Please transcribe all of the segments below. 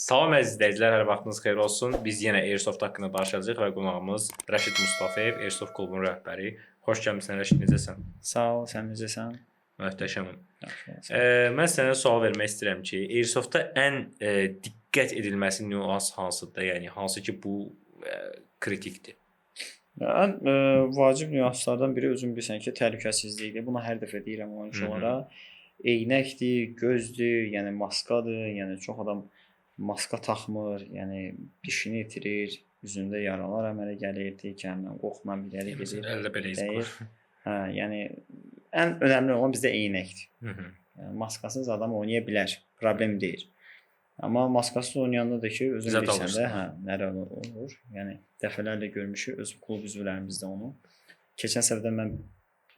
Salam əziz izləyicilər, hər vaxtınız xeyir olsun. Biz yenə Airsoft haqqında danışacağıq və qonağımız Rəşid Mustafayev, Airsoft klubunun rəhbəri. Xoş gəlmisən Rəşid, necəsən? Sağ ol, sən necəsən? Möhtəşəməm. Yaxşı. Mən sənə sual vermək istəyirəm ki, Airsoftda ən diqqət edilməsi nüans hansıdır? Yəni hansı ki bu kritikdir? Ən vacib nüanslardan biri özün bilirsən ki, təhlükəsizlikdir. Buna hər dəfə deyirəm oyunçulara. Eynəkdir, gözdür, yəni maskadır. Yəni çox adam maska taxmır, yəni dişini itirir, üzündə yaralar əmələ gəlir, deyirəm, qorxma biləli gedir. Əldə belə iz qoyur. Hə, yəni ən önəmli olan bizdə eynəkdir. Yəni, maskasız adam oynaya bilər, problem deyil. Amma maskasız oynayanda da ki, özün bilirsən də, hə, nələr olur. Yəni dəfələrlə görmüşük öz klub üzvlərimizdə onu. Keçən səfərdə mən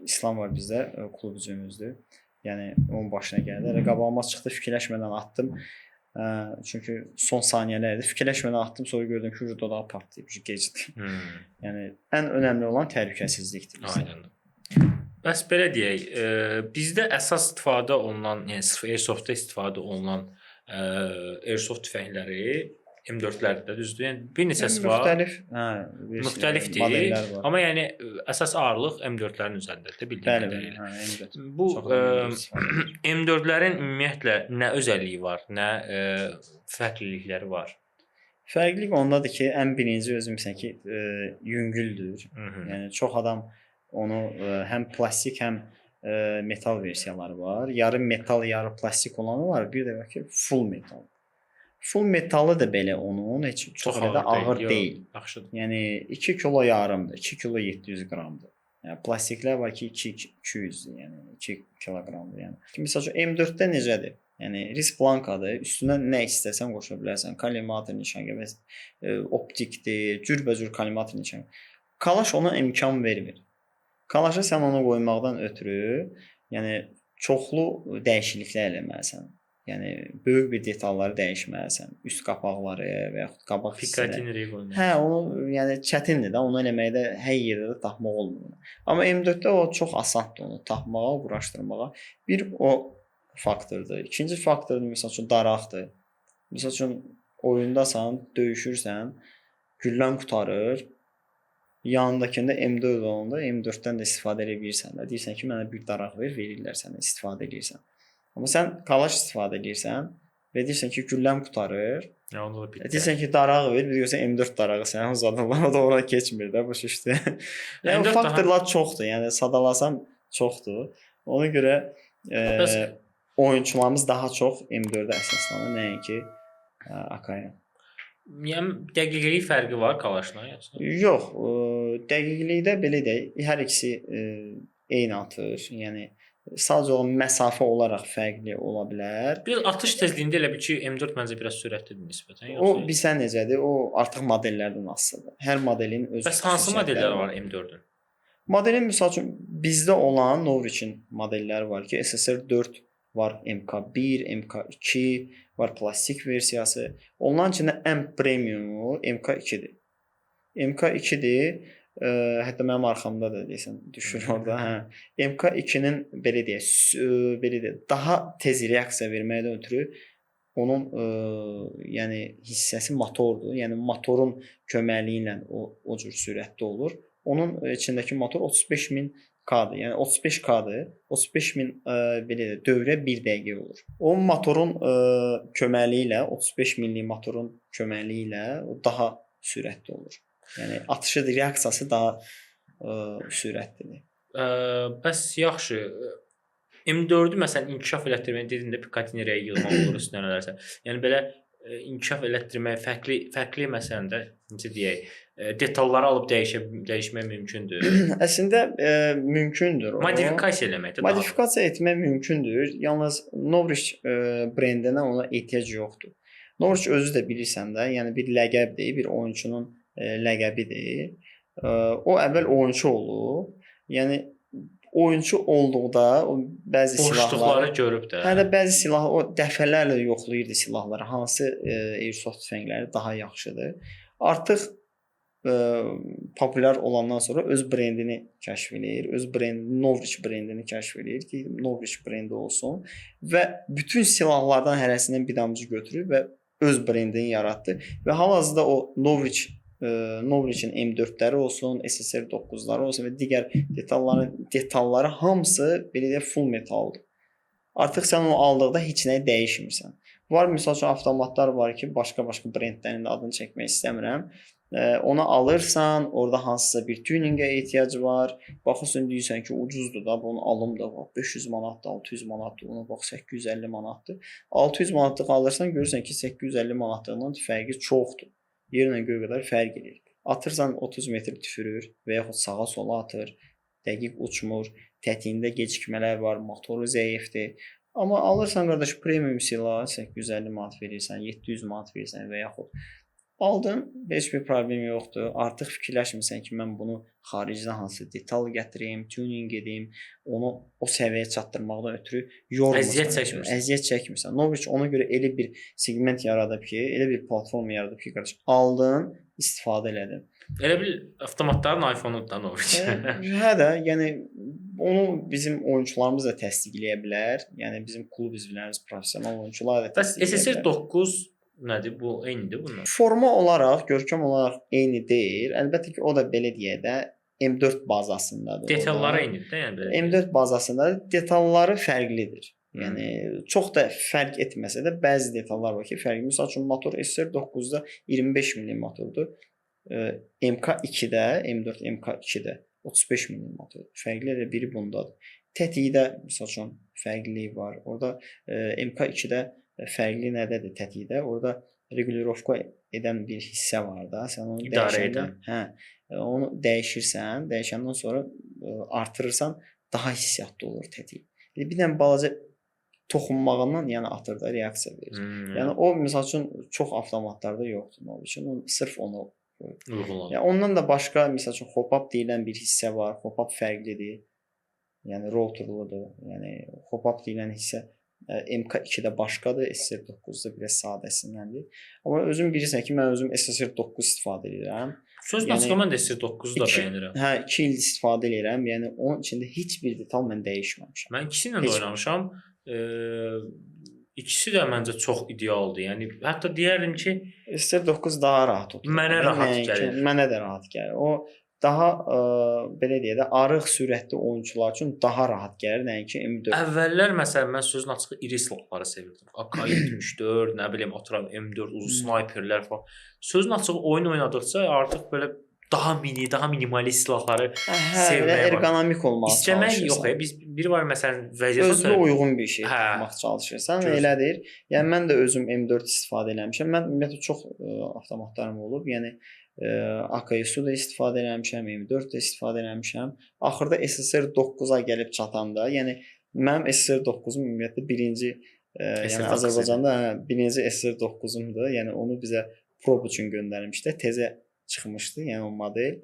İslam var bizdə, klub üzvümüzdür. Yəni onun başına gəldi. Elə qabağıma çıxdı, fikirləşmədən atdım. Çünki son saniyələrdə fikirləşmədən atdım, sonra gördüm ki, dodağı partlayıb, gecdi. Yəni ən önəmli olan təhlükəsizlikdir bizdə. Aydındır. Bəs belə deyək, bizdə əsas istifadə olunan, yəni sırf Airsoftda istifadə olunan Airsoft tüfəngləri M4-lərdə düzdür? Yəni bir neçəsi var. Müxtəlifdir. Modellər var. Amma yəni əsas ağırlıq M4-lərin üzərindədir, bildiyim qədərilə. M4. Bu M4-lərin ümumiyyətlə nə özəlliyi var, nə fərqlilikləri var? Fərqlilik ondadır ki, ən birinci özün bilirsən ki, yüngüldür. Yəni çox adam onu həm plastik, həm metal versiyaları var. Yarı metal, yarı plastik olanı var. Bir də ki, full metal. Full metalı da belə onun heç çox da ağır deyil. Yaxşıdır. Yəni 2 kilo yarımdır, 2 kilo 700 qramdır. Yəni plastiklər var ki 200-dür, yəni 2 kiloqramdır yəni. Məsəl üçün M4-də necədir? Yəni risk blankadır. Üstünə nə istəsən qoşa bilərsən. Kollimator nişangə, optikdir, cürbəcür kollimator nişangə. Kalaş ona imkan vermir. Kalaşa sən onu qoymaqdan ötürü, yəni çoxlu dəyişikliklər eləməlisən. Yəni böyük bir detalları dəyişməlisən. Üst qapaqları və yaxud qabaq hissələri. Diqqətini qoymaq. Hə, onu yəni çətindir də, onu eləməkdə hər yerdə də tapmaq olmur. Amma M4-də o çox asandır onu tapmağa, quraşdırmağa. Bir o faktordur. İkinci faktor məsəl üçün daraqdır. Məsəl üçün oyundasan, döyüşürsən, güllən qurtarır. Yanındakında M4 olanda M4-dən də istifadə edə bilirsən də. Deyirsən ki, mənə bir daraq verirlər sənə, istifadə edirsən. Amma sən kalaş istifadə edirsən və deyirsən ki, gülləm qurtarır. Ya onda da bitdi. Deyirsən ki, darağı ver, bir görsən M4 darağı sənə uzadırlar, o da ora keçmir də, başa düşdü. Yəni faktorlar çoxdur. Yəni sadalasam çoxdur. Ona görə oyunçularımız daha çox M4-ə əsaslanır, nəinki AK-ya. Yəni dəqiqlik fərqi var kalaşla yoxsa? Yox, dəqiqlikdə belə deyək, hər ikisi eyni atır. Yəni sadəcə o məsafə olaraq fərqli ola bilər. Bir atış tezliyində elə bir ki, M4 məncə biraz sürətlidir nisbətən. O bilsən necədir? O artıq modellərdən asılıdır. Hər modelin öz Bəs hansı modellər var M4-ün? Modelin məsəl üçün bizdə olan Norwich'in modelləri var ki, SSR 4 var, MK1, MK2 var, plastik versiyası. Onların içində ən premiumu MK2-dir. MK2-dir. Hətta mənim arxamda da deyəsən düşür orada. Hə. MK2-nin belə deyək, daha tez reaksiya verməkdən ötürü onun yəni hissəsi motordur. Yəni motorun köməkliyi ilə o cür sürətli olur. Onun içindəki motor 35000 K-dır. Yəni 35 K-dır. 35000 belə dövrə 1 dəqiqə olur. O motorun köməkliyi ilə 35 millik motorun köməkliyi ilə o daha sürətli olur. Yəni atışı reaksiyası daha sürətlidir. Bəs yaxşı. M4-ü məsələn inkişaf elətdirmək dediyində Picatinny-yə yığmaq olur üstünə nələrsə. Yəni belə inkişaf elətdirmək fərqli məsələn də necə deyək, detalları alıb dəyişmək mümkündür. Əslində mümkündür. Modifikasiya eləmək də. Modifikasiya etmək mümkündür. Yalnız Norwich brendinə ona ehtiyac yoxdur. Norwich özü də bilirsən də, yəni bir ləqəbdir, bir oyunçunun ləqəbidir. O əvvəl oyunçu olub. Yəni oyunçu olduqda o bəzi silahları görüb də. Hə də bəzi silahlar o dəfələrlə yoxlayırdı silahları. Hansı Airsoft tüfəngləri daha yaxşıdır. Artıq populyar olandan sonra öz brendini kəşf eləyir. Öz Norwich brendini kəşf eləyir ki, Norwich brendi olsun və bütün silahlardan hərəsindən bir damcı götürür və öz brendini yaratdı və hal-hazırda o Norwich'in M4'ləri olsun, SSR 9'ları olsun və digər detalları hamısı belə də full metaldır. Artıq sən onu aldıqda heç nəyi dəyişmirsən. Var misal üçün avtomatlar var ki, başqa-başqa brendlərin də adını çəkmək istəmirəm. Onu alırsan, orada hansısa bir tuningə ehtiyacı var. Baxırsan deyirsən ki, ucuzdur da, bunu alım da, 500 manatdır, 600 manatdır, ona bax 850 manatdır. 600 manatlıq alırsan, görürsən ki, 850 manatlığından fərqi çoxdur. Yerlə göy qədər fərq edir. Atırsan 30 metr tüfürür və yaxud sağa sola atır, dəqiq uçmur, tətiyində gecikmələr var, motoru zəifdir. Amma alırsan qardaş premium silah 850 manat verirsən, 700 manat verirsən və yaxud aldın, heç bir problem yoxdur. Artıq fikirləşmirsən ki, mən bunu xaricdən hansı detal gətirim, tuning edim, onu o səviyyəyə çatdırmaqdan ötürü yormursan. Əziyyət çəkmirsən. Norwich ona görə elə bir segment yaradıb ki, elə bir platforma yaradıb ki, qardaş, aldın, istifadə elədin. Elə bil avtomatların iPhone-udan Norwich. Hə də, yəni onu bizim oyunçularımız da təsdiqləyə bilər. Yəni bizim klub üzvlərimiz, professional oyunçular da təsdiqləyə bilər. SSR 9 nədir? Bu eynidir bunlar. Forma olaraq, görkəm olaraq eyni deyil. Əlbəttə ki, o da belə deyə də M4 bazasındadır. Detalları eynidir də, yəni belə. M4 bazasındadır. Detalları fərqlidir. Yəni çox da fərq etməsə də bəzi detallar var ki, fərqli. Məsəl üçün motor SSR 9-da 25 mm motordur. MK2-də, M4 MK2-də 35 mm motordur. Fərqləri biri bundadır. Tətikdə məsəl üçün fərqlilik var. Orada MK2-də fərqli nədədir tətikdə? Orada regulirovka edən bir hissə var da. Sən onu dəyişəndə, onu dəyişirsən, dəyişəndən sonra artırırsan, daha hissiyatlı olur tətik. Bir dənə balaca toxunmağından, yəni atırda reaksiya verir. Yəni o məsəl üçün çox avtomatlarda yoxdur. Onun üçün sırf onu uyğunlanır. Yəni ondan da başqa məsəl üçün hop-up deyilən bir hissə var. Hop-up fərqlidir. Yəni rotorludur. Yəni hop-up deyilən hissə MK2-də başqadır, SSR 9-da biraz sadəsindəndir. Amma özüm bilirsən ki, mən özüm SSR 9 istifadə edirəm. Sözün açığı mən də SSR 9-u da bəyənirəm. Hə, 2 il istifadə edirəm. Yəni onun içində heç bir detal mən dəyişməmişəm. Mən ikisi ilə də oynamışam. İkisi də məncə çox idealdır. Yəni hətta deyərdim ki, SSR 9 daha rahat oturur. Mənə rahat gəlir. Mənə də rahat gəlir. O daha belə deyə də arıq sürətli oyunçular üçün daha rahat gəlir, nəinki M4. Əvvəllər məsələn mən sözün açığı iri silahları sevirdim. AK-74, nə bilim, atıram M4, uzun snayperlər falan. Sözün açığı oyun oynadıqca artıq belə daha minimalist silahları sevməyə ergonomik olmağa İstəmək yox, biz biri var məsələn vəziyyətə özünə uyğun bir şey tapmaq çalışırsan, elədir. Yəni mən də özüm M4 istifadə eləmişəm. Mən ümumiyyətlə çox avtomatlarım olub. Yəni AKSU da istifadə eləmişəm, M4 də istifadə eləmişəm. Axırda SSR 9-a gəlib çatanda, yəni mənim SSR 9-um ümumiyyətlə birinci, yəni Azərbaycanda birinci SSR 9-umdur. Yəni onu bizə prob üçün göndərmişdilər. Təzə çıxmışdı, yəni o model.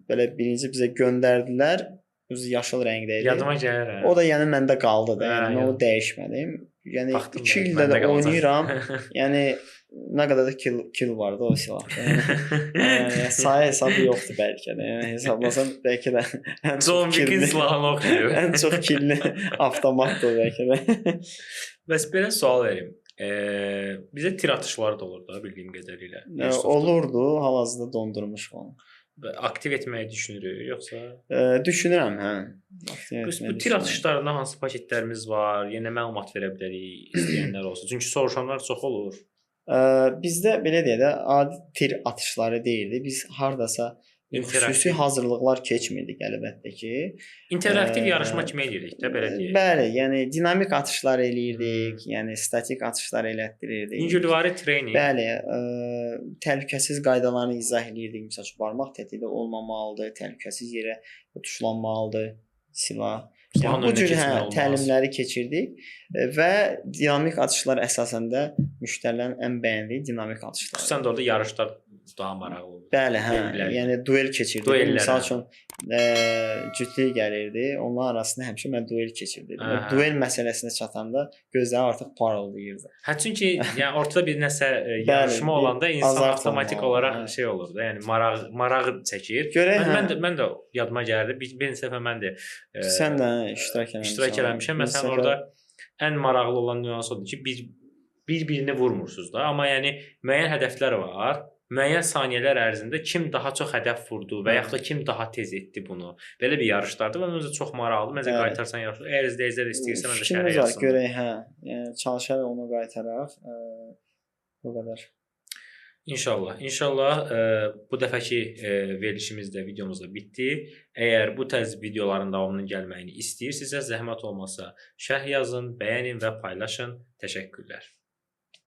Belə birinci bizə göndərdilər. Özü yaşıl rəngdə idi. Yadıma gəlir. O da yəni məndə qaldı da. Yəni mən o dəyişmədim. Yəni 2 ildə də oynayıram. Yəni nə qədər də kill vardı o silahda. Yəni sayı hesabı yoxdur bəlkə də. Yəni hesablasam bəlkə də John Wick'in silahını oxuyur. Ən çox killi avtomatdır bəlkə də. Bəs belə sual verim. Bizə tir atışları da olur da bildiyim qədərilə. Olurdu, hal-hazırda dondurmuşuq onu. Aktiv etməyi düşünürük, yoxsa? Düşünürəm, hə. Bu tir atışlarında hansı paketlərimiz var? Yenə məlumat verə bilərik istəyənlər olsa. Çünki soruşanlar çox olur. Bizdə belə deyə də adi tir atışları deyildi. Biz hardasa xüsusi hazırlıqlar keçmirdik əlbəttə ki. İnteraktiv yarışma kimi edirdik də, belə deyək. Bəli, yəni dinamik atışlar eləyirdik, yəni statik atışlar elətdirirdik. İndividual treyning. Bəli, təhlükəsiz qaydalarını izah eləyirdik. Məsələn, barmaq tətikdə olmamalıdır, təhlükəsiz yerə tuşlanmalıdır silah. Yəni, bu cür təlimləri keçirdik və dinamik atışlar əsasında müştərilərin ən bəyəndiyi dinamik atışlar. Xüsusən də orada yarışlar daha maraqlı olur. Bəli, hə. Yəni duel keçirdik. Məsəl üçün cütlük gəlirdi. Onlar arasında həmişə mən duel keçirdim. Duel məsələsinə çatanda gözləri artıq parıldayırdı. Hə, çünki yəni ortada bir nəsə yarışma olanda insan avtomatik olaraq şey olur da, yəni maraq çəkir. Mən də yadıma gəldi. Bir neçə dəfə mən də sən də iştirak eləmişəm. Məsələn, orada ən maraqlı olan nüans odur ki, bir-birini vurmursunuz da, amma yəni müəyyən hədəflər var. Müəyyən saniyələr ərzində kim daha çox hədəf vurdu və yaxud da kim daha tez etdi bunu. Belə bir yarışlardır və məncə çox maraqlı. Məncə qaytarsan yaxşı. Əgər izləyicilər istəyirsə məncə şərh Fikrimiz var, yazsınlar. görək, hə. Yəni çalışarıq onu qaytaraq. Bu qədər. İnşallah. İnşallah bu dəfəki verilişimiz də videomuz da bitdi. Əgər bu tərz videoların davamının gəlməyini istəyirsinizsə, zəhmət olmasa şərh yazın, bəyənin və paylaşın. Təşəkkürlər.